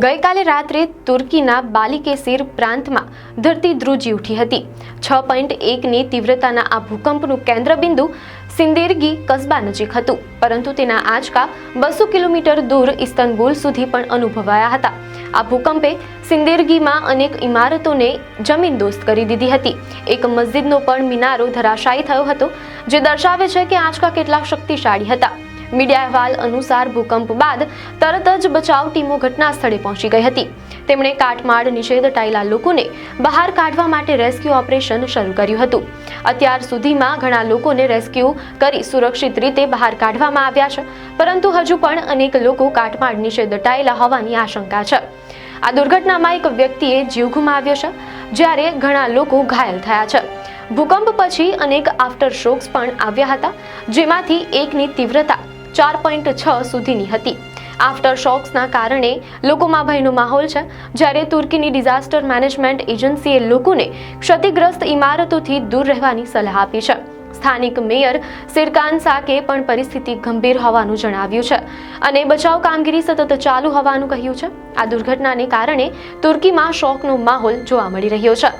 ગઈકાલે રાત્રે તુર્કીના બાલિકેસિર પ્રાંતમાં ધરતી ધ્રુજી ઉઠી હતી। 6.1ની તીવ્રતાના આ ભૂકંપનું કેન્દ્રબિંદુ સિન્દેરગી કસ્બા નજીક હતું, પરંતુ તેના આંચકા 200 કિલોમીટર દૂર ઇસ્તંબુલ સુધી પણ અનુભવાયા હતા। આ ભૂકંપે સિન્દેરગીમાં અનેક ઇમારતોને જમીનદોસ્ત કરી દીધી હતી। એક મસ્જિદનો પણ મિનારો ધરાશાયી થયો હતો, જે દર્શાવે છે કે આંચકા કેટલા શક્તિશાળી હતા। મીડિયા અહેવાલ અનુસાર ભૂકંપ બાદ તરત જ બચાવ ટીમો ઘટના સ્થળે પહોંચી ગઈ હતી। તેમણે કાટમાળ નીચે દટાયેલા લોકોને બહાર કાઢવા માટે રેસ્ક્યુ ઓપરેશન શરૂ કર્યું હતું। અત્યાર સુધીમાં ઘણા લોકોને રેસ્ક્યુ કરી સુરક્ષિત રીતે બહાર કાઢવામાં આવ્યા છે, પરંતુ હજુ પણ અનેક લોકો કાટમાળ નીચે દટાયેલા હોવાની આશંકા છે। આ દુર્ઘટનામાં એક વ્યક્તિએ જીવ ગુમાવ્યો છે, જ્યારે ઘણા લોકો ઘાયલ થયા છે। ભૂકંપ પછી અનેક આફ્ટર શોક્સ પણ આવ્યા હતા, જેમાંથી એકની તીવ્રતા 4.6 સુધીની હતી। આફ્ટર શોક્સના કારણે લોકોમાં ભયનો માહોલ છે, જ્યારે તુર્કીની ડિઝાસ્ટર મેનેજમેન્ટ એજન્સીએ લોકોને ક્ષતિગ્રસ્ત ઇમારતોથી દૂર રહેવાની સલાહ આપી છે। સ્થાનિક મેયર સિરકાન સાકે પણ પરિસ્થિતિ ગંભીર હોવાનું જણાવ્યું છે અને બચાવ કામગીરી સતત ચાલુ હોવાનું કહ્યું છે। આ દુર્ઘટનાને કારણે તુર્કીમાં શોકનો માહોલ જોવા મળી રહ્યો છે।